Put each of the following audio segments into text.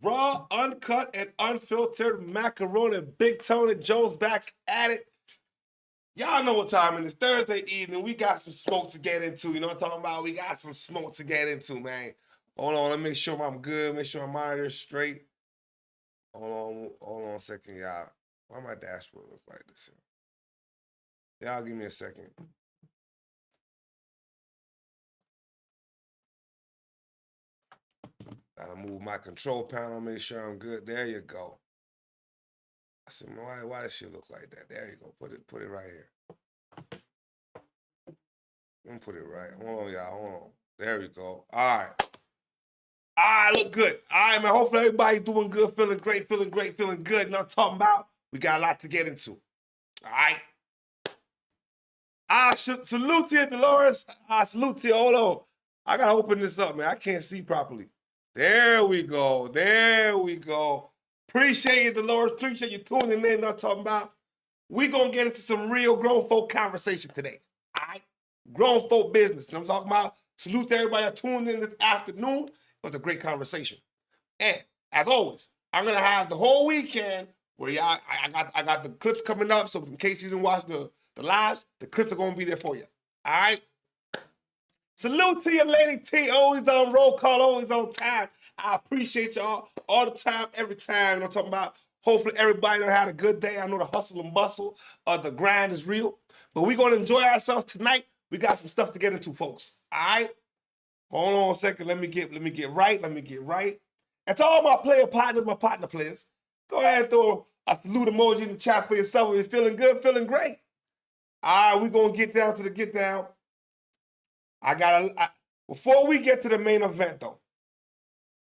Raw, uncut, and unfiltered macaroni. Big Tony Jones back at it. Y'all know what time it is. Thursday evening. We got some smoke to get into. You know what I'm talking about? We got some smoke to get into, man. Hold on. Let me make sure I'm good. Make sure my monitor is straight. Hold on a second, y'all. Why my dashboard look like this? Y'all give me a second. Gotta move my control panel, make sure I'm good. There you go. I said, why does shit look like that? There you go. Put it right here. Let me put it right. Hold on, y'all. Hold on. There we go. All right. All right, look good. All right, man. Hopefully everybody's doing good, feeling great, feeling good. You know what I'm talking about? We got a lot to get into. All right. I salute you, Dolores. I salute you. Hold on. I gotta open this up, man. I can't see properly. There we go. There we go. Appreciate you, Dolores. Appreciate you tuning in. You know what I'm talking about? We're gonna get into some real grown folk conversation today. All right? Grown folk business. You know what I'm talking about? Salute to everybody that tuned in this afternoon. It was a great conversation. And as always, I'm gonna have the whole weekend where y'all, I got the clips coming up. So in case you didn't watch the lives, the clips are gonna be there for you. All right. Salute to you, Lady T. Always on roll call, always on time. I appreciate y'all all the time, every time. You know what I'm talking about? Hopefully everybody done had a good day. I know the hustle and bustle of the grind is real. But we're gonna enjoy ourselves tonight. We got some stuff to get into, folks. All right. Hold on a second. Let me get right. And to all my player partners, my partner players, go ahead and throw a salute emoji in the chat for yourself. If you're feeling good, feeling great. All right, we're going to get down to the get down. Before we get to the main event, though,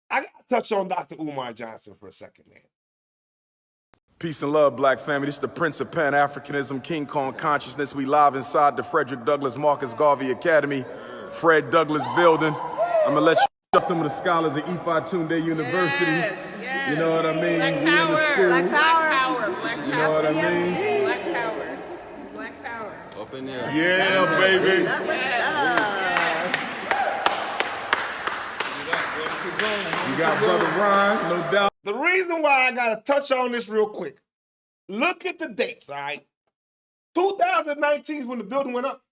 I got to touch on Dr. Umar Johnson for a second, man. Peace and love, black family. This is the Prince of Pan-Africanism, King Kong Consciousness. We live inside the Frederick Douglass Marcus Garvey Academy, Fred Douglass building. I'm going to let you know some of the scholars at Ifa Tunde University. Yes. You know what I mean? Black We power. in the school. Black power. Black power. You know what I mean? Black power. Black power. Up in there. Yeah, baby. You got Brother Ron, no doubt. The reason why I got to touch on this real quick, look at the dates, all right? 2019 is when the building went up.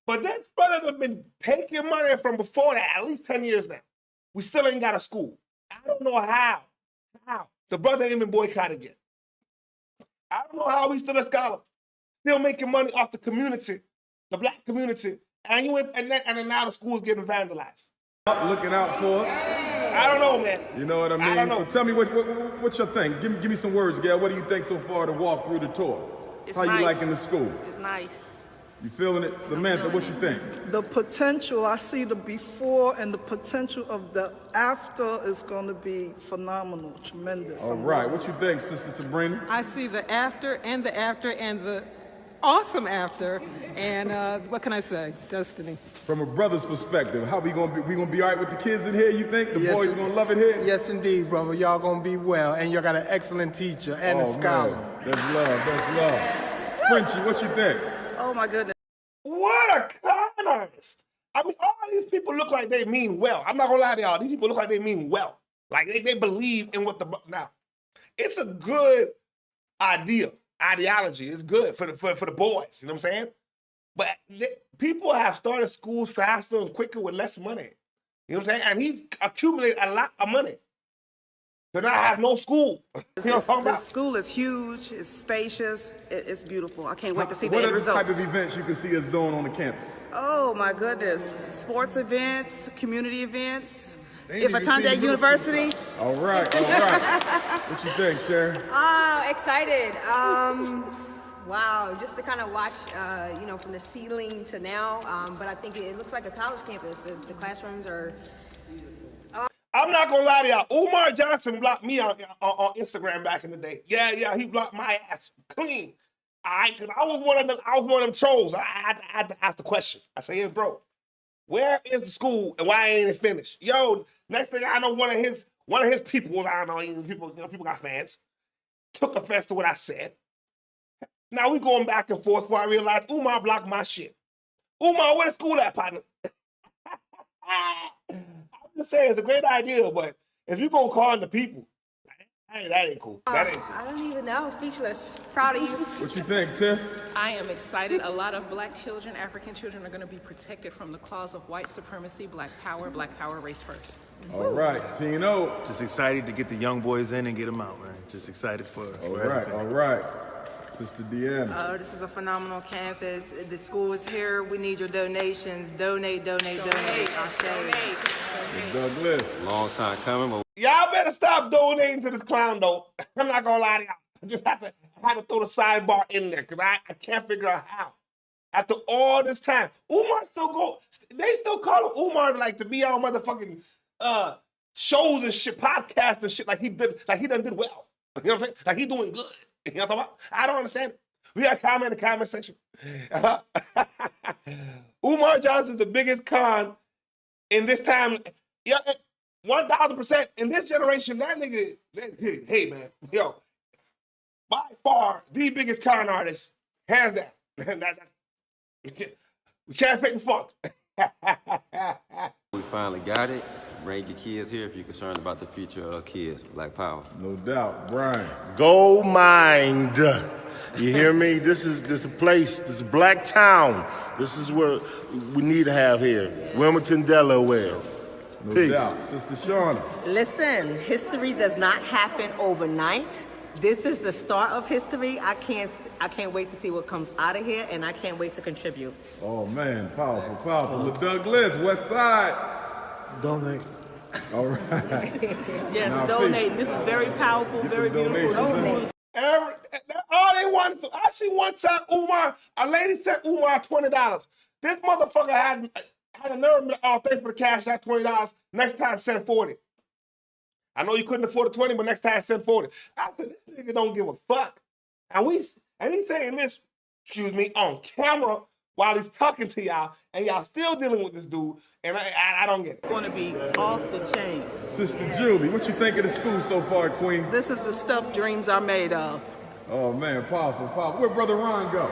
But this brother have been taking money from before that, at least 10 years now. We still ain't got a school. I don't know how the brother ain't been boycotted yet. I don't know how we still a scholar, still making money off the community, the black community, and then now the school's getting vandalized. Looking out for us. I don't know, man. You know what I mean? I don't know. So tell me what's your thing? Give me some words, Gail. What do you think so far to walk through the tour? It's How nice. you liking the school? It's nice. You feeling it? Samantha, what you think? The potential, I see the before and the potential of the after is going to be phenomenal, tremendous. All right, what you think, Sister Sabrina? I see the after and the awesome after, and what can I say? Destiny. From a brother's perspective, how we gonna be all right with the kids in here, you think? The boys gonna love it here? Yes, indeed, brother. Y'all gonna be well, and you got an excellent teacher and a scholar. Man. That's love. Frenchie, what you think? Oh my goodness. What a con artist. I mean, all these people look like they mean well. I'm not gonna lie to y'all. These people look like they mean well. Like they believe in what now. It's a good ideology. It's good for the boys. You know what I'm saying? But people have started schools faster and quicker with less money. You know what I'm saying? And he's accumulated a lot of money to not have no school. You know what I'm talking The about? school is huge, it's spacious, it's beautiful. I can't wait to see the What end are the type results. of events you can see us doing on the campus? Oh my goodness. Sports events, community events. If Atanda University. All right. What you think, Sharon? Excited. Wow, just to kind of watch, from the ceiling to now. But I think it looks like a college campus. The classrooms are. I'm not gonna lie to y'all. Umar Johnson blocked me on Instagram back in the day. Yeah, he blocked my ass clean. Cause I was one of them trolls. I had to ask the question. I say, yeah, bro, where is the school and why ain't it finished? Yo, next thing I know, one of his people, I don't know, people got fans, took offense to what I said. Now we going back and forth before I realized Umar blocked my shit. Umar, where the school at, partner? I'm just saying, it's a great idea, but if you're going to call in the people, That ain't cool. That ain't cool. I don't even know. Speechless. Proud of you. What you think, Tiff? I am excited. A lot of black children, African children, are going to be protected from the claws of white supremacy, black power, race first. All right, Tino. Just excited to get the young boys in and get them out, man. Just excited for everything. All right. Sister Deanna. Oh, this is a phenomenal campus. The school is here. We need your donations. Donate. I'll say. Douglas. Long time coming. Y'all better stop donating to this clown, though. I'm not gonna lie to y'all. I just have to throw the sidebar in there because I can't figure out how. After all this time, Umar they still call Umar like to be on motherfucking shows and shit, podcasts and shit like he done did well. You know what I'm saying? Like he doing good. You know what I'm talking about? I don't understand it. We got a comment in the comment section. Umar Johnson's the biggest con in this time. Yeah, 1,000% in this generation. That nigga, hey man, yo, by far the biggest con artist, hands down. We can't fake the funk. We finally got it. Bring your kids here if you're concerned about the future of kids. Black power. No doubt. Brian. Go mind. You hear me? This is a place. This is Black Town. This is what we need to have here. Wilmington, Delaware. No Peace. doubt. Sister Shauna. Listen, history does not happen overnight. This is the start of history. I can't wait to see what comes out of here, and I can't wait to contribute. Oh man, powerful. Douglas, West Side. Donate. All right. Yes, Now, donate. peace. This is very powerful, very beautiful. donations in. All they wanted to, I see one time a lady sent Umar $20. This motherfucker had a nerve, thanks for the cash, that $20. Next time, send 40. I know you couldn't afford the 20, but next time, send 40. I said, this nigga don't give a fuck. And he's saying this, on camera while he's talking to y'all, and y'all still dealing with this dude, and I don't get it. It's going to be off the chain. Sister Julie, what you think of the school so far, Queen? This is the stuff dreams are made of. Oh man, powerful. Where Brother Ron go?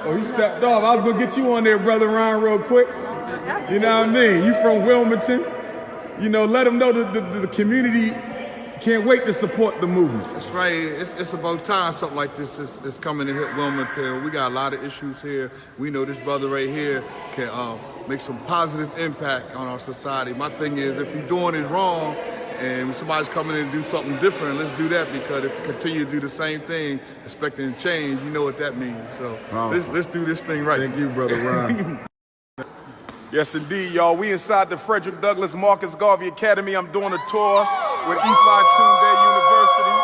Oh, he stepped off. I was gonna get you on there, Brother Ron, real quick. You know what I mean? You from Wilmington. You know, let them know the community can't wait to support the movement. That's right. It's about time something like this is coming to hit Wilmington. We got a lot of issues here. We know this brother right here can make some positive impact on our society. My thing is, if you're doing it wrong and somebody's coming in to do something different, let's do that, because if you continue to do the same thing, expecting change, you know what that means. So let's do this thing right. Thank you, Brother Ron. Yes, indeed, y'all. We inside the Frederick Douglass Marcus Garvey Academy. I'm doing a tour with E5 Tunde University.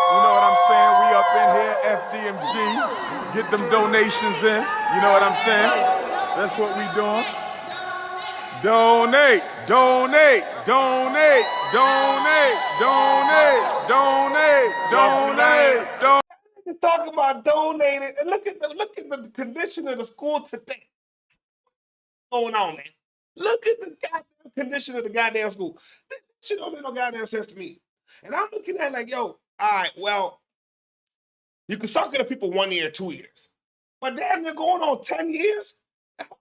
You know what I'm saying? We up in here, FDMG. Get them donations in. You know what I'm saying? That's what we doing. Donate. Talk about donating, and look at the condition of the school today. Going on, man. Look at the goddamn condition of the goddamn school. This shit don't make no goddamn sense to me. And I'm looking at like, yo, all right, well, you can suck at the people 1 year, 2 years. But damn, they're going on 10 years?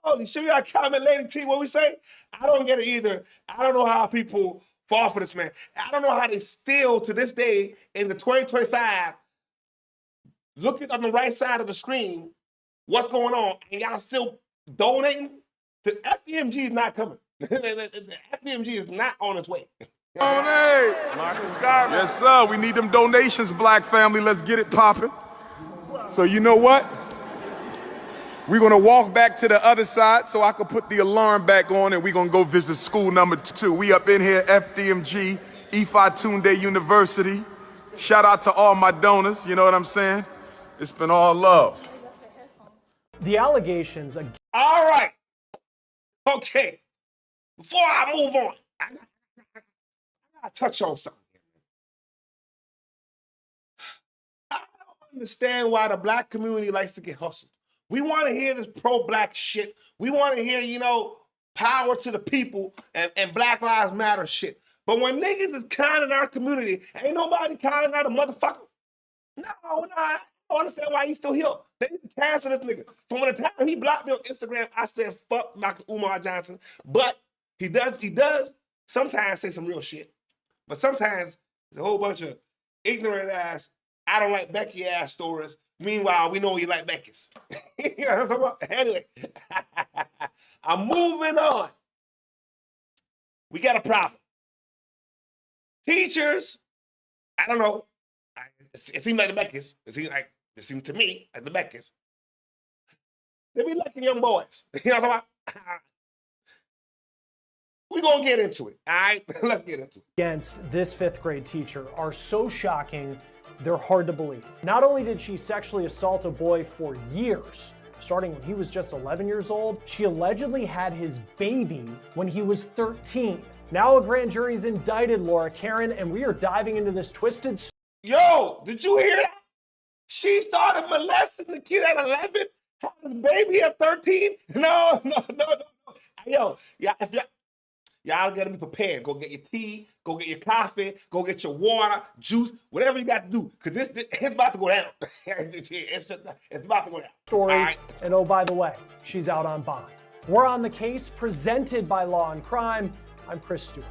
Holy shit, we got a comment, Lady T, what we say? I don't get it either. I don't know how people fall for this, man. I don't know how they still, to this day, in the 2025, looking on the right side of the screen, what's going on, and y'all still donating? The FDMG is not coming. The FDMG is not on its way. Donate! Yes, sir. We need them donations, Black family. Let's get it popping. So you know what? We're going to walk back to the other side so I can put the alarm back on, and we're going to go visit school number 2. We up in here, FDMG, E5 Tunde University. Shout out to all my donors. You know what I'm saying? It's been all love. The allegations... All right. Okay, before I move on, I gotta touch on something. I don't understand why the black community likes to get hustled. We want to hear this pro-black shit. We want to hear, power to the people and Black Lives Matter shit. But when niggas is conning our community, ain't nobody conning out a motherfucker. No, I don't understand why he's still here. They need to cancel this nigga. From the time he blocked me on Instagram, I said, fuck Dr. Umar Johnson. But he does sometimes say some real shit. But sometimes there's a whole bunch of ignorant ass, I don't like Becky ass stories. Meanwhile, we know you like Becky's. You know what I'm talking about? Anyway, I'm moving on. We got a problem. Teachers, I don't know. It seems like the Becky's. It seems to me like the Becky's. They be liking young boys. You know what I'm talking about? We're going to get into it, all right? Let's get into it. Against this 5th grade teacher are so shocking, they're hard to believe. Not only did she sexually assault a boy for years, starting when he was just 11 years old, she allegedly had his baby when he was 13. Now a grand jury's indicted Laura Caron, and we are diving into this twisted... Yo, did you hear that? She started molesting the kid at 11, had his baby at 13? No. Yo, y'all gotta be prepared. Go get your tea, go get your coffee, go get your water, juice, whatever you got to do, because it's about to go down. It's about to go down. Story, right. And oh, by the way, she's out on bond. We're on the case presented by Law and Crime. I'm Chris Stewart.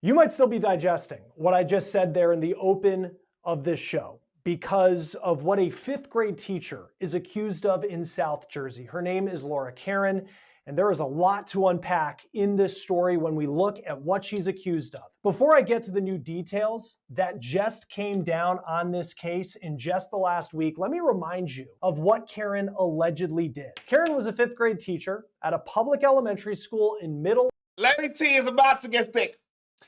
You might still be digesting what I just said there in the open of this show because of what a 5th grade teacher is accused of in South Jersey. Her name is Laura Caron, and there is a lot to unpack in this story when we look at what she's accused of. Before I get to the new details that just came down on this case in just the last week, let me remind you of what Caron allegedly did. Caron was a 5th grade teacher at a public elementary school in Middle. Let me tell you, it's about to get thick.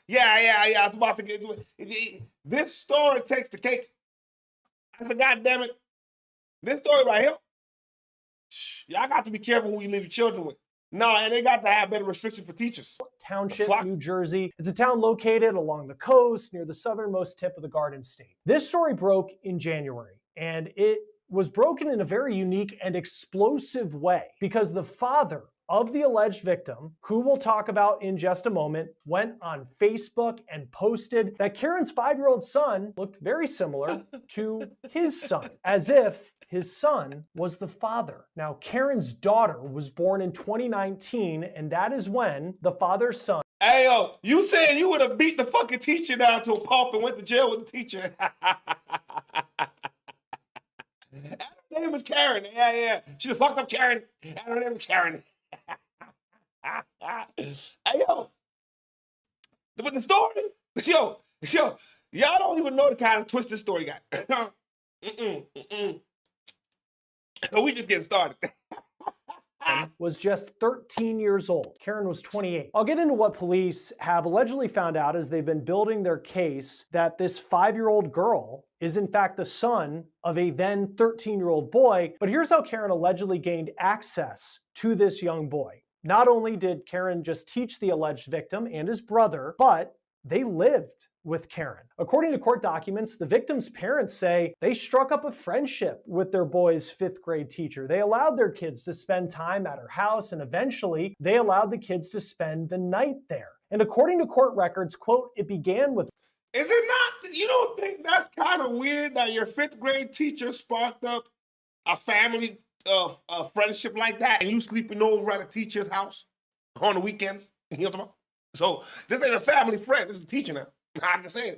Yeah, it's about to get... This story takes the cake. I said, God damn it. This story right here, y'all got to be careful who you leave your children with. No, and they got to have better restrictions for teachers. Township, New Jersey. It's a town located along the coast near the southernmost tip of the Garden State. This story broke in January, and it was broken in a very unique and explosive way because the father of the alleged victim, who we'll talk about in just a moment, went on Facebook and posted that Caron's 5-year-old son looked very similar to his son, as if his son was the father. Now, Caron's daughter was born in 2019, and that is when the father's son... Hey, yo, you saying you would have beat the fucking teacher down to a pulp and went to jail with the teacher? Her name is Caron. Yeah. She's a fucked up Caron. Her name is Caron. Hey, yo. But the story, yo, y'all don't even know the kind of twist this story got. We just getting started. was just 13 years old. Caron was 28. I'll get into what police have allegedly found out as they've been building their case that this 5-year-old girl is in fact the son of a then 13-year-old boy. But here's how Caron allegedly gained access to this young boy. Not only did Caron just teach the alleged victim and his brother, but they lived with Caron. According to court documents, the victim's parents say they struck up a friendship with their boy's 5th grade teacher. They allowed their kids to spend time at her house, and eventually they allowed the kids to spend the night there. And according to court records, quote, it began with... Is it not, you don't think that's kind of weird that your 5th grade teacher sparked up a family friendship like that and you sleeping over at a teacher's house on the weekends? You know what I'm talking about? So this ain't a family friend, this is a teacher now. I'm just saying.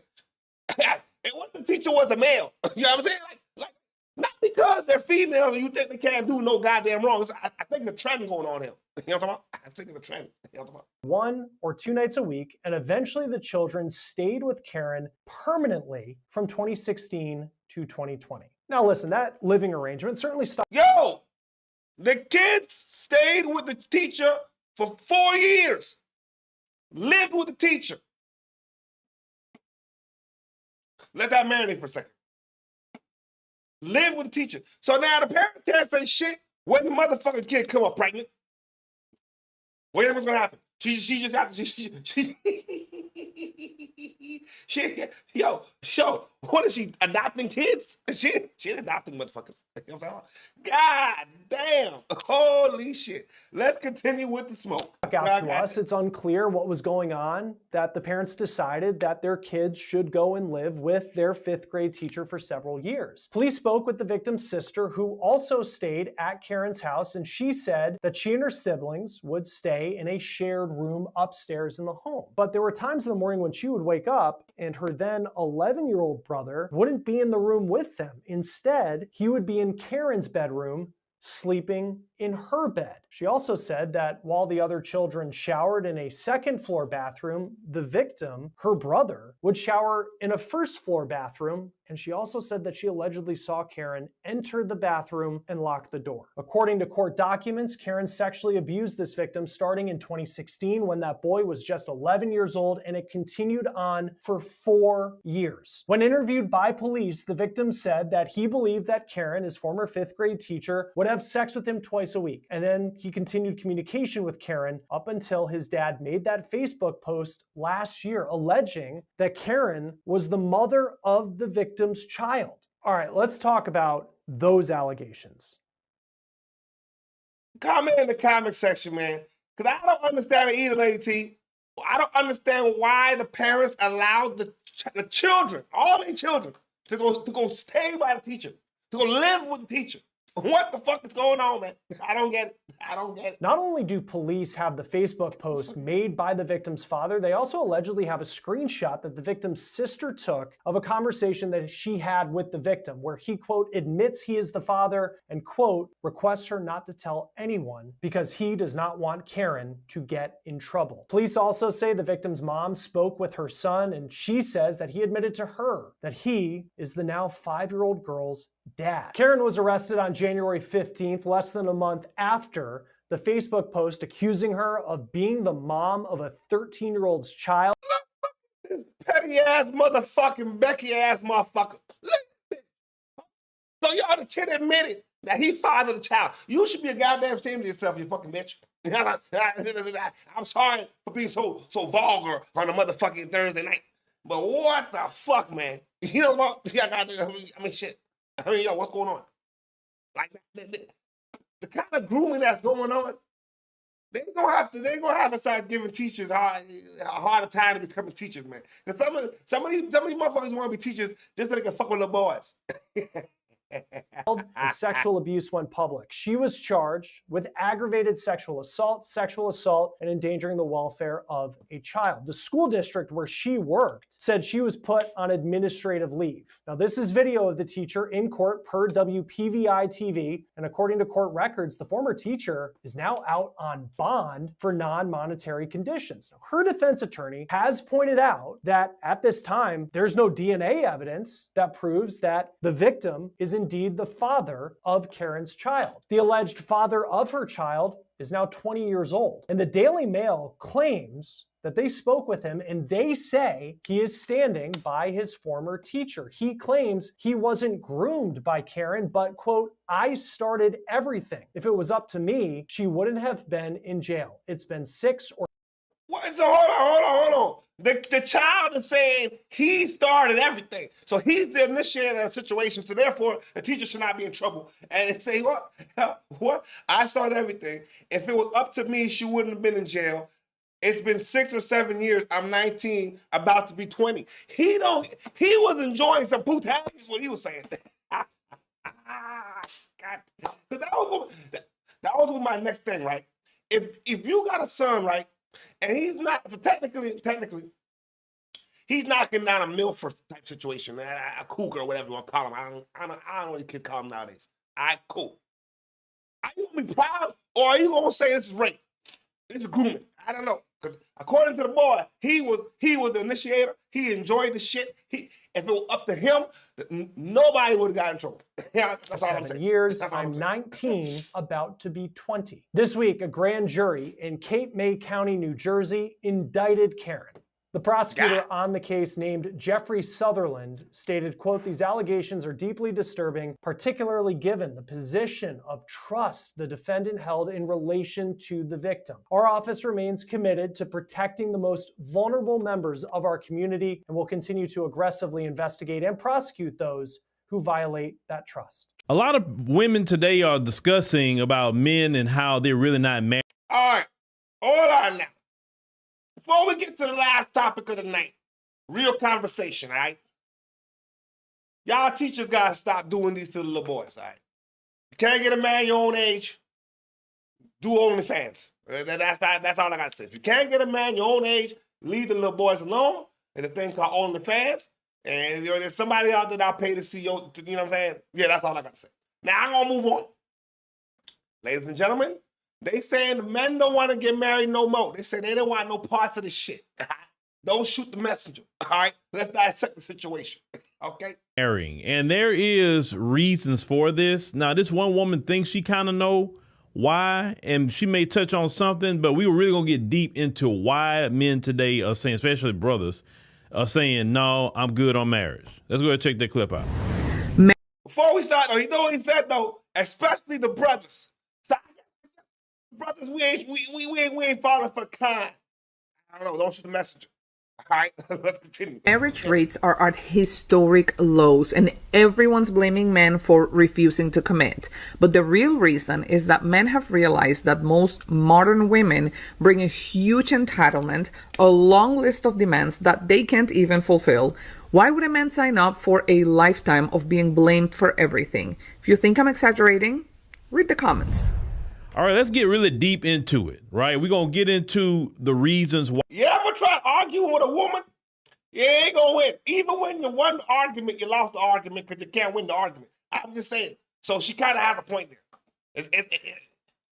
It wasn't the teacher was a male. You know what I'm saying? Like not because they're female and you think they can't do no goddamn wrong. I think the trend going on here. You know what I'm talking about? I think the trend. You know what I'm talking about? 1 or 2 nights a week, and eventually the children stayed with Caron permanently from 2016 to 2020. Now listen, that living arrangement certainly stopped. Yo! The kids stayed with the teacher for 4 years. Lived with the teacher. Let that marinate for a second. Live with the teacher. So now the parents can't say shit when the motherfucking kid come up pregnant. What do you think was gonna happen? She just have to. Yo, What is she, adopting kids? She ain't adopting motherfuckers. You know what I'm talking about? God damn. Holy shit. Let's continue with the smoke. Out to us, it's unclear what was going on, that the parents decided that their kids should go and live with their 5th grade teacher for several years. Police spoke with the victim's sister, who also stayed at Caron's house, and she said that she and her siblings would stay in a shared room upstairs in the home. But there were times in the morning when she would wake up and her then 11-year-old brother wouldn't be in the room with them. Instead, he would be in Caron's bedroom, sleeping in her bed. She also said that while the other children showered in a 2nd floor bathroom, the victim, her brother, would shower in a 1st floor bathroom, and she also said that she allegedly saw Caron enter the bathroom and lock the door. According to court documents, Caron sexually abused this victim starting in 2016 when that boy was just 11 years old, and it continued on for 4 years. When interviewed by police, the victim said that he believed that Caron, his former 5th grade teacher, would have sex with him twice a week. And then he continued communication with Caron up until his dad made that Facebook post last year alleging that Caron was the mother of the victim's child. All right, let's talk about those allegations. Comment in the comment section, man, because I don't understand it either, Lady T. I don't understand why the parents allowed the children, all their children, to go stay by the teacher, to go live with the teacher. What the fuck is going on, man? I don't get it. I don't get it. Not only do police have the Facebook post made by the victim's father, they also allegedly have a screenshot that the victim's sister took of a conversation that she had with the victim, where he, quote, admits he is the father and, quote, requests her not to tell anyone because he does not want Caron to get in trouble. Police also say the victim's mom spoke with her son, and she says that he admitted to her that he is the now 5-year-old girl's dad. Caron was arrested on January 15th, less than a month after the Facebook post accusing her of being the mom of a 13-year-old's child. Petty ass motherfucking Becky ass motherfucker. So y'all, the kid admitted that he fathered the child. You should be a goddamn ashamed of yourself, you fucking bitch. I'm sorry for being so vulgar on a motherfucking Thursday night. But what the fuck, man? You know what? I mean, shit. I mean, yo, what's going on? Like the kind of grooming that's going on, they're gonna have to start giving teachers a harder time to becoming teachers, man. Because some of these motherfuckers want to be teachers just so they can fuck with little boys. And sexual abuse went public. She was charged with aggravated sexual assault, and endangering the welfare of a child. The school district where she worked said she was put on administrative leave. Now, this is video of the teacher in court per WPVI TV, and according to court records, the former teacher is now out on bond for non-monetary conditions. Now, her defense attorney has pointed out that at this time, there's no DNA evidence that proves that the victim is indeed the father of Caron's child. The alleged father of her child is now 20 years old. And the Daily Mail claims that they spoke with him and they say he is standing by his former teacher. He claims he wasn't groomed by Caron, but, quote, I started everything. If it was up to me, she wouldn't have been in jail. It's been 6 or... What? So hold on. The child is saying he started everything. So he's the initiator of the situation. So therefore, the teacher should not be in trouble. And say, what? What? I started everything. If it was up to me, she wouldn't have been in jail. It's been 6 or 7 years. I'm 19, about to be 20. He was enjoying some putas, is what he was saying. God. Because that was my next thing, right? If you got a son, right, and he's not, so technically, he's knocking down a MILF type situation, a cougar or whatever you want to call him. I don't know what these kids call him nowadays. All right, cool. Are you going to be proud, or are you going to say this is rape? This is grooming. I don't know. Because according to the boy, he was the initiator. He enjoyed the shit. If it was up to him, nobody would have gotten in trouble. Yeah, that's all I'm saying. 7 years, I'm 19, about to be 20. This week, a grand jury in Cape May County, New Jersey, indicted Caron. The prosecutor on the case, named Jeffrey Sutherland, stated, quote, "These allegations are deeply disturbing, particularly given the position of trust the defendant held in relation to the victim. Our office remains committed to protecting the most vulnerable members of our community and will continue to aggressively investigate and prosecute those who violate that trust." A lot of women today are discussing about men and how they're really not married. All right, hold on now. Before we get to the last topic of the night, real conversation, all right? Y'all teachers gotta stop doing these to the little boys, all right? You can't get a man your own age, do OnlyFans. That's all I gotta say. If you can't get a man your own age, leave the little boys alone. There's a thing called OnlyFans. And there's somebody out there that I'll pay to see you know what I'm saying? Yeah, that's all I gotta say. Now I'm gonna move on. Ladies and gentlemen, they saying the men don't want to get married no more. They say they don't want no parts of this shit. Don't shoot the messenger. All right, let's dissect the situation. Okay. And there is reasons for this. Now, this one woman thinks she kind of know why, and she may touch on something, but we were really gonna get deep into why men today are saying, especially brothers, are saying, no, I'm good on marriage. Let's go ahead and check that clip out. Before we start, though, you know what he said though, especially the brothers. So, brothers, we ain't falling for kind. I don't know. Don't shoot the messenger. All right, let's continue. Marriage rates are at historic lows, and everyone's blaming men for refusing to commit. But the real reason is that men have realized that most modern women bring a huge entitlement, a long list of demands that they can't even fulfill. Why would a man sign up for a lifetime of being blamed for everything? If you think I'm exaggerating, read the comments. All right, let's get really deep into it, right? We're going to get into the reasons why. You ever try arguing with a woman? You ain't going to win. Even when you won the argument, you lost the argument because you can't win the argument. I'm just saying. So she kind of has a point there.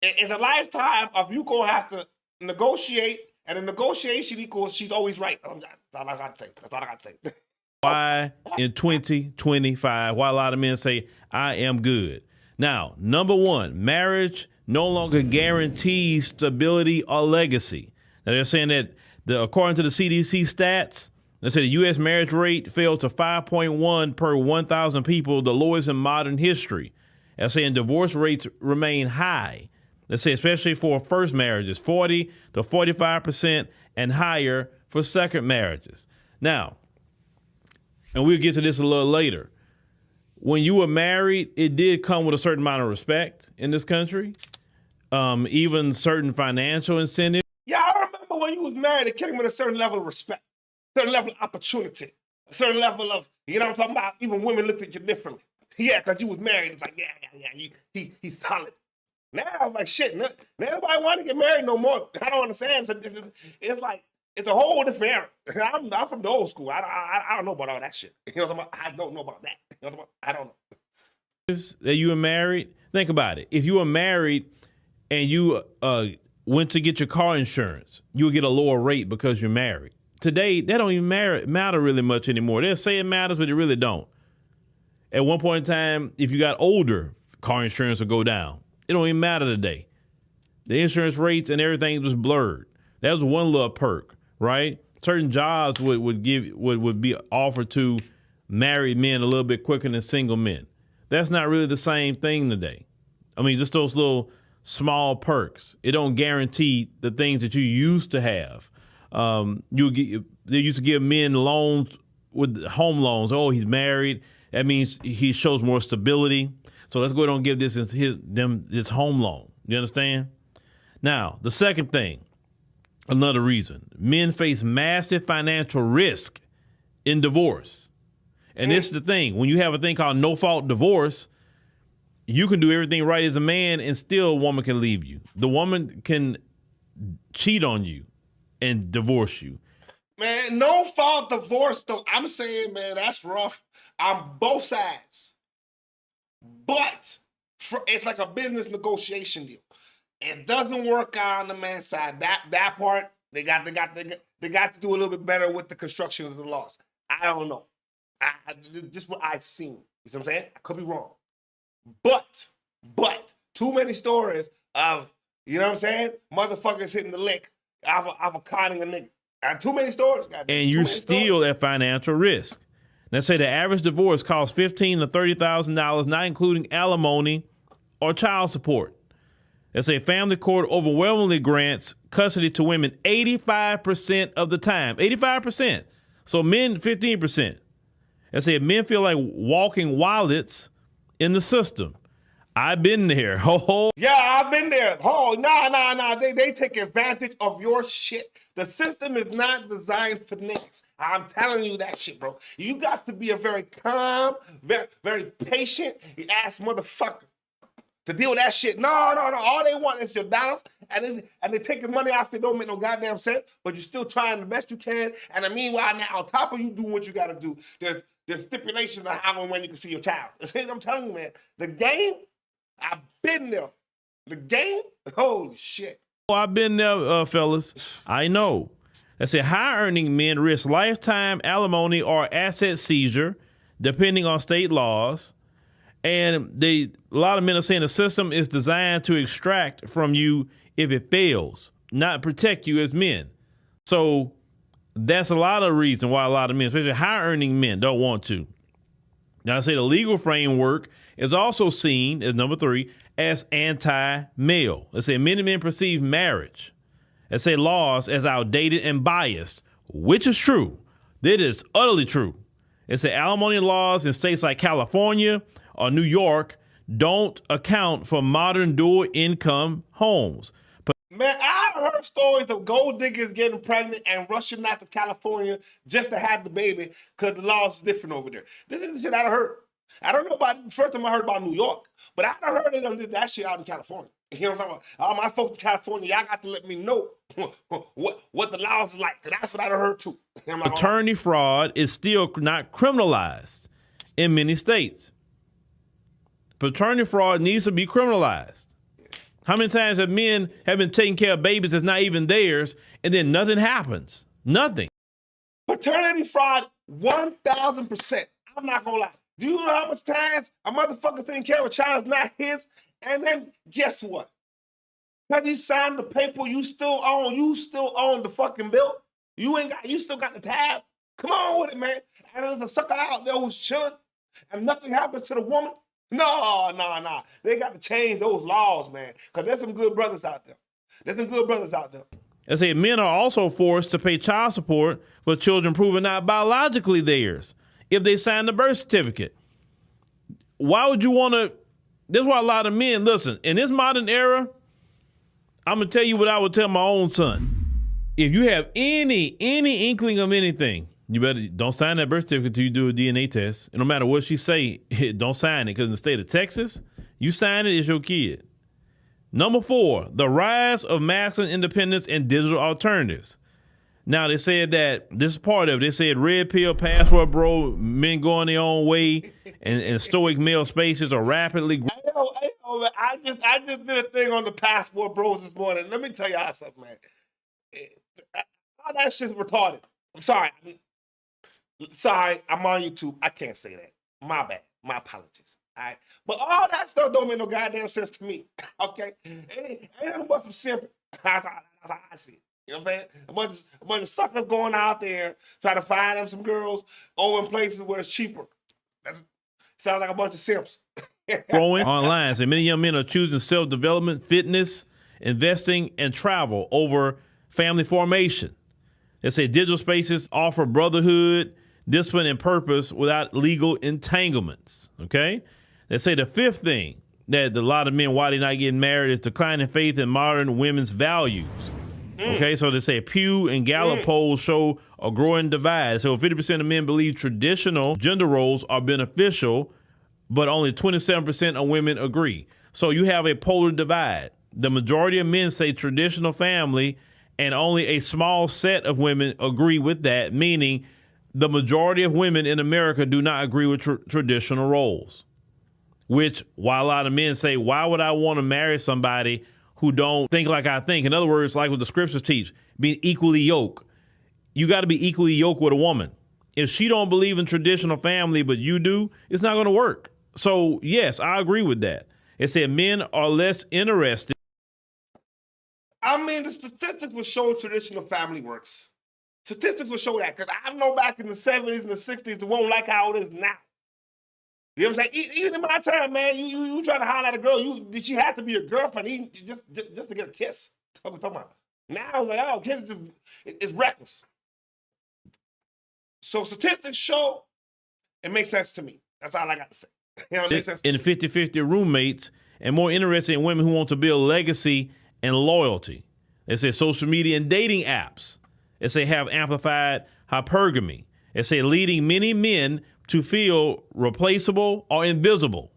It's a lifetime of you going to have to negotiate, and the negotiation equals she's always right. That's all I got to say. That's all I got to say. Why in 2025, why a lot of men say, I am good. Now, number one, marriage no longer guarantees stability or legacy. Now, they're saying that according to the CDC stats, they say the U.S. marriage rate fell to 5.1 per 1,000 people, the lowest in modern history. They're saying divorce rates remain high. They say especially for first marriages, 40 to 45% and higher for second marriages. Now, and we'll get to this a little later. When you were married, it did come with a certain amount of respect in this country, even certain financial incentives. Yeah, I remember when you was married, it came with a certain level of respect, certain level of opportunity, a certain level of, you know what I'm talking about? Even women looked at you differently. Yeah, because you was married. It's like, yeah, he's solid. Now I'm like, shit, nobody want to get married no more. I don't understand. So it's like, it's a whole different era. I'm from the old school. I don't know about all that shit. You know what I'm talking about? I don't know about that. You know what I'm talking about? I don't know. That you were married, think about it. If you were married and you went to get your car insurance, you would get a lower rate because you're married. Today, that don't even matter really much anymore. They'll say it matters, but it really don't. At one point in time, if you got older, car insurance will go down. It don't even matter today. The insurance rates and everything was blurred. That was one little perk, right? Certain jobs would be offered to married men a little bit quicker than single men. That's not really the same thing today. I mean, just those little small perks. It don't guarantee the things that you used to have. They used to give men loans with home loans. Oh, he's married. That means he shows more stability. So let's go ahead and give this home loan. You understand? Now, the second thing, another reason, men face massive financial risk in divorce. And this is the thing. When you have a thing called no-fault divorce, you can do everything right as a man and still a woman can leave you. The woman can cheat on you and divorce you. Man, no-fault divorce, though, I'm saying, man, that's rough on both sides. But it's like a business negotiation deal. It doesn't work out on the man's side. That part, they got to do a little bit better with the construction of the laws. I don't know. Just what I've seen. You see what I'm saying? I could be wrong. But too many stories of, you know what I'm saying? Motherfuckers hitting the lick of a conning a nigga. Got too many stores. And you're still at financial risk. Let's say the average divorce costs $15,000 to $30,000, not including alimony or child support. Let's say family court overwhelmingly grants custody to women 85% of the time. 85%. So men, 15%. Let's say men feel like walking wallets in the system. I've been there. Yeah, I've been there. Oh, nah. They take advantage of your shit. The system is not designed for niggas. I'm telling you that shit, bro. You got to be a very calm, very patient ass motherfucker to deal with that shit. No. All they want is your dollars, and they taking money off it. Don't make no goddamn sense, but you're still trying the best you can. And then meanwhile, now on top of you doing what you got to do, there's stipulations on how and when you can see your child. I'm telling you, man, the game. I've been there. The game? Holy shit. Oh, I've been there, fellas. I know. Let's say high-earning men risk lifetime alimony or asset seizure, depending on state laws. And a lot of men are saying the system is designed to extract from you if it fails, not protect you as men. So that's a lot of reason why a lot of men, especially high-earning men, don't want to. Now, I say the legal framework is also seen, as number 3, as anti-male. Let's say many men perceive marriage, let's say laws, as outdated and biased, which is true. That is utterly true. It's the alimony laws in states like California or New York don't account for modern dual income homes. Man, I heard stories of gold diggers getting pregnant and rushing out to California just to have the baby because the laws is different over there. This is the shit I heard. I don't know about the first time I heard about New York, but I heard they done did that shit out in California. You know what I'm talking about? All my folks in California, y'all got to let me know what the laws is like, because that's what I heard too. Attorney fraud is still not criminalized in many states. Paternity fraud needs to be criminalized. How many times have men have been taking care of babies that's not even theirs, and then nothing happens? Nothing. Paternity fraud, 1,000%. I'm not gonna lie. Do you know how much times a motherfucker taking care of a child is not his? And then guess what? Because you signed the paper, you still own the fucking bill. You still got the tab. Come on with it, man. And there's a sucker out there who's chilling and nothing happens to the woman. No. They got to change those laws, man. Because there's some good brothers out there. I say men are also forced to pay child support for children proven not biologically theirs if they sign the birth certificate. Why would you want to? This is why a lot of men, listen, in this modern era, I'm going to tell you what I would tell my own son. If you have any inkling of anything, you better don't sign that birth certificate until you do a DNA test. And no matter what she say, don't sign it, because in the state of Texas, you sign it, it's your kid. Number 4, the rise of masculine independence and digital alternatives. Now, they said that, this is part of it, they said red pill, passport bro, men going their own way, and stoic male spaces are rapidly growing. Hey, man, I just did a thing on the passport bros this morning. Let me tell y'all something, man. All that shit's retarded. I'm sorry. I'm on YouTube. I can't say that. My bad. My apologies. All right. But all that stuff don't make no goddamn sense to me. Okay? Ain't nothing but some simple. That's how I see it. You know what I'm saying? A bunch of suckers going out there trying to find them some girls over in places where it's cheaper. That sounds like a bunch of simps. Growing online. So many young men are choosing self-development, fitness, investing, and travel over family formation. They say digital spaces offer brotherhood, discipline, and purpose without legal entanglements. Okay? They say the 5th thing that a lot of men, why they're not getting married, is declining faith in modern women's values. Okay, so they say Pew and Gallup polls show a growing divide. So 50% of men believe traditional gender roles are beneficial, but only 27% of women agree. So you have a polar divide. The majority of men say traditional family, and only a small set of women agree with that, meaning the majority of women in America do not agree with traditional roles. Which, while a lot of men say, why would I want to marry somebody who don't think like I think? In other words, like what the scriptures teach, being equally yoked. You got to be equally yoked with a woman. If she don't believe in traditional family, but you do, it's not going to work. So yes, I agree with that. It said men are less interested. I mean, the statistics will show traditional family works. Statistics will show that, because I know back in the 70s and the 60s, it won't like how it is now. You know what I'm saying? Even in my time, man, you trying to holler at a girl, did she have to be your girlfriend even just to get a kiss? What we talking about? Now, like, oh, kids, it's reckless. So statistics show it makes sense to me. That's all I got to say. You know, it makes sense to In 50-50 roommates, and more interested in women who want to build legacy and loyalty. They say social media and dating apps. They say have amplified hypergamy. They say leading many men to feel replaceable or invisible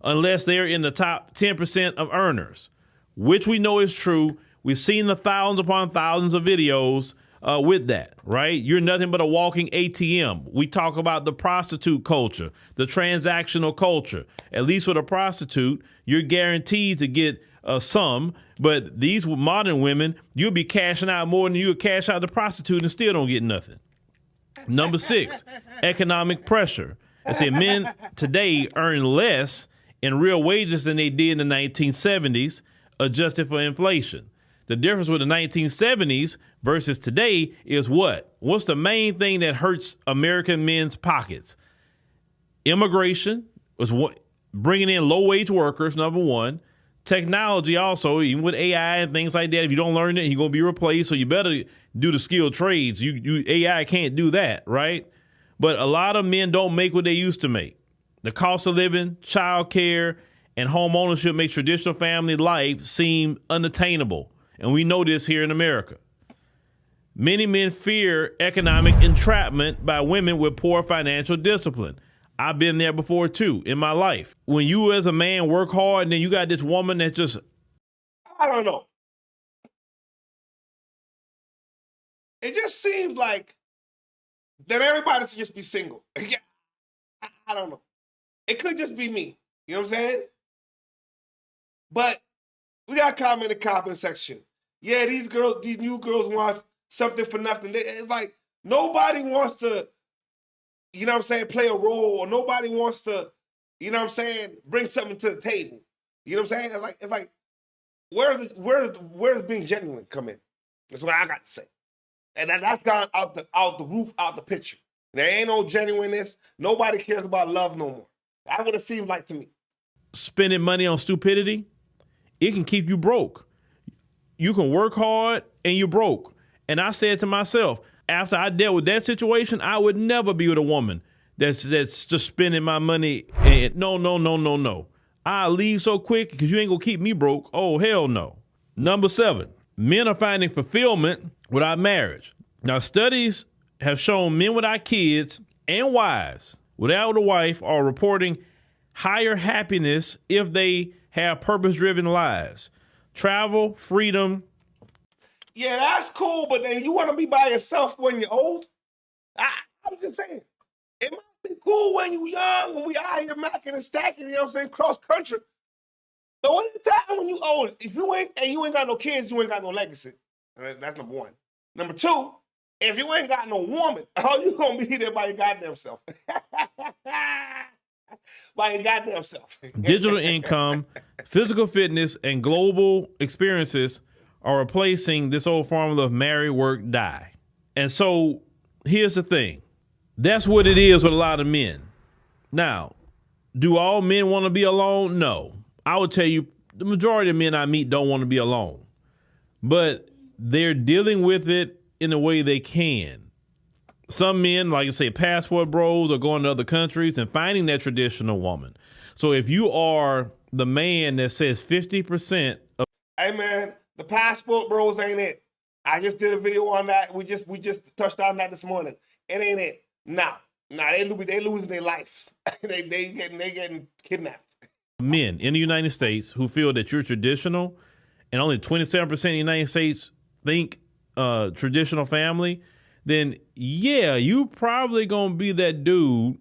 unless they're in the top 10% of earners, which we know is true. We've seen the thousands upon thousands of videos with that, right? You're nothing but a walking ATM. We talk about the prostitute culture, the transactional culture. At least with a prostitute, you're guaranteed to get some, but these modern women, you'll be cashing out more than you would cash out the prostitute and still don't get nothing. Number 6, economic pressure. I say men today earn less in real wages than they did in the 1970s, adjusted for inflation. The difference with the 1970s versus today is what? What's the main thing that hurts American men's pockets? Immigration was what, bringing in low-wage workers, number one. Technology also, even with AI and things like that, if you don't learn it, you're going to be replaced, so you better do the skilled trades. AI can't do that, right? But a lot of men don't make what they used to make. The cost of living, child care, and home ownership makes traditional family life seem unattainable. And we know this here in America. Many men fear economic entrapment by women with poor financial discipline. I've been there before too in my life. When you as a man work hard and then you got this woman that just... I don't know. It just seems like that everybody should just be single. I don't know. It could just be me. You know what I'm saying? But we got to comment in the comment section. Yeah, these new girls want something for nothing. It's like nobody wants to, you know what I'm saying, play a role, or nobody wants to, you know what I'm saying, bring something to the table. You know what I'm saying? It's like where's being genuine come in? That's what I got to say. And that's gone out the roof, out the picture. There ain't no genuineness. Nobody cares about love no more. That's what it seems like to me. Spending money on stupidity, it can keep you broke. You can work hard and you're broke. And I said to myself, after I dealt with that situation, I would never be with a woman that's just spending my money. And no. I'll leave so quick because you ain't gonna keep me broke. Oh, hell no. Number 7, men are finding fulfillment without marriage. Now, studies have shown men without kids and wives without a wife are reporting higher happiness if they have purpose-driven lives. Travel, freedom. Yeah, that's cool, but then you want to be by yourself when you're old? I'm just saying. It might be cool when you're young, when we out here macking and stacking, you know what I'm saying, cross country. But when it's time when you old, if you ain't got no kids, you ain't got no legacy. That's number 1. Number 2, if you ain't got no woman, how you gonna be there by your goddamn self? By your goddamn self. Digital income, physical fitness, and global experiences are replacing this old formula of marry, work, die. And so here's the thing. That's what it is with a lot of men. Now, do all men want to be alone? No. I would tell you the majority of men I meet don't want to be alone. But they're dealing with it in the way they can. Some men, like I say, passport bros, are going to other countries and finding that traditional woman. So if you are the man that says 50% of... Hey, man, the passport bros ain't it. I just did a video on that. We just touched on that this morning. It ain't it. Nah, they losing their lives. they getting kidnapped. Men in the United States who feel that you're traditional, and only 27% of the United States think traditional family, then yeah, you probably gonna be that dude.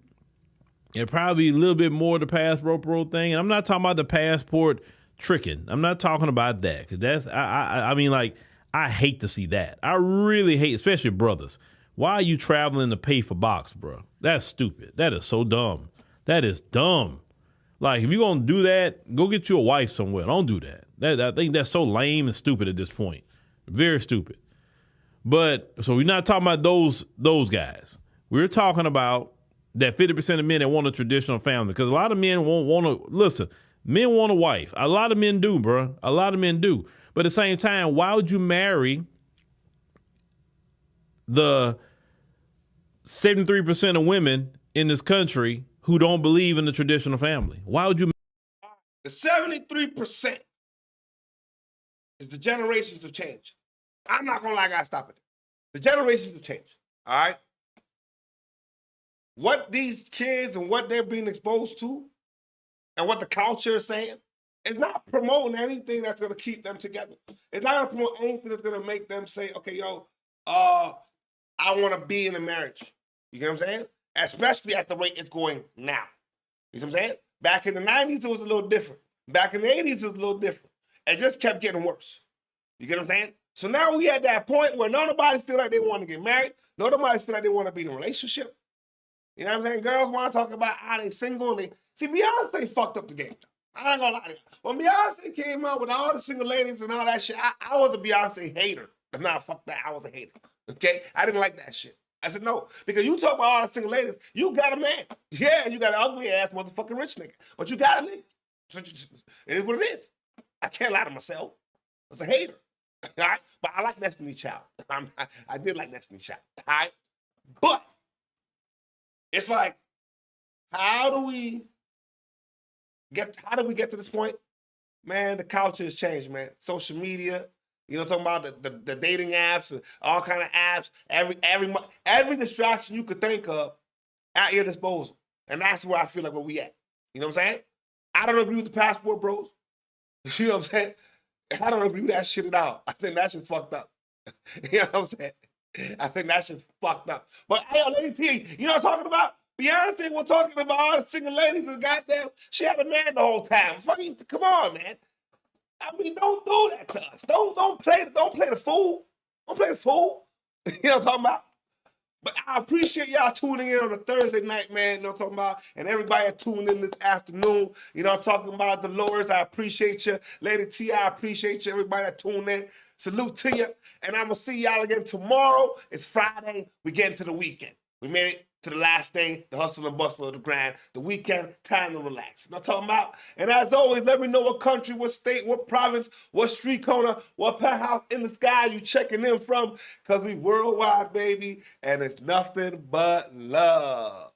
And probably a little bit more the passport bro thing. And I'm not talking about the passport tricking. I'm not talking about that, because that's I mean, like, I hate to see that. I really hate, especially brothers. Why are you traveling to pay for box, bro? That's stupid. That is so dumb. That is dumb. Like, if you're gonna do that, go get you a wife somewhere. Don't do that. I think that's so lame and stupid at this point. Very stupid. But so we're not talking about those guys. We're talking about that 50% of men that want a traditional family. Because a lot of men won't want to, listen, men want a wife. A lot of men do, bro. A lot of men do. But at the same time, why would you marry the 73% of women in this country who don't believe in the traditional family? Why would you? The 73% is the generations have changed. I'm not gonna lie, I gotta stop it. The generations have changed. All right. What these kids and what they're being exposed to, and what the culture is saying, is not promoting anything that's gonna keep them together. It's not gonna promote anything that's gonna make them say, okay, yo, I want to be in a marriage. You get what I'm saying? Especially at the rate it's going now. You see what I'm saying? Back in the 90s, it was a little different. Back in the 80s, it was a little different. It just kept getting worse. You get what I'm saying? So now we at that point where nobody feel like they want to get married. Nobody feel like they want to be in a relationship. You know what I'm saying? Girls want to talk about how they single. And see, Beyonce fucked up the game. I'm not going to lie to you. When Beyonce came out with all the single ladies and all that shit, I was a Beyonce hater. Nah, fuck that. I was a hater. Okay? I didn't like that shit. I said, no. Because you talk about all the single ladies, you got a man. Yeah, you got an ugly ass motherfucking rich nigga. But you got a nigga. It is what it is. I can't lie to myself. I was a hater. All right? But I like Destiny Child. I did like Destiny Child. All right? But it's like, how do we get to this point? Man, the culture has changed, man. Social media, you know, talking about the dating apps and all kind of apps, every distraction you could think of at your disposal. And that's where I feel like where we at. You know what I'm saying? I don't agree with the passport bros. You know what I'm saying? I don't agree with that shit at all. I think that shit's fucked up. You know what I'm saying? I think that shit's fucked up. But hey, Lady T, you know what I'm talking about? Beyonce was talking about all the single ladies and goddamn, she had a man the whole time. Fucking, come on, man. I mean, don't do that to us. Don't play the fool. Don't play the fool. You know what I'm talking about? But I appreciate y'all tuning in on a Thursday night, man. You know what I'm talking about? And everybody that tuned in this afternoon. You know what I'm talking about? Dolores, I appreciate you. Lady T, I appreciate you. Everybody that tuned in. Salute to you. And I'm going to see y'all again tomorrow. It's Friday. We get into the weekend. We made it to the last day, the hustle and bustle of the grind, the weekend, time to relax. You know what I'm talking about? And as always, let me know what country, what state, what province, what street corner, what penthouse in the sky you checking in from, because we worldwide, baby, and it's nothing but love.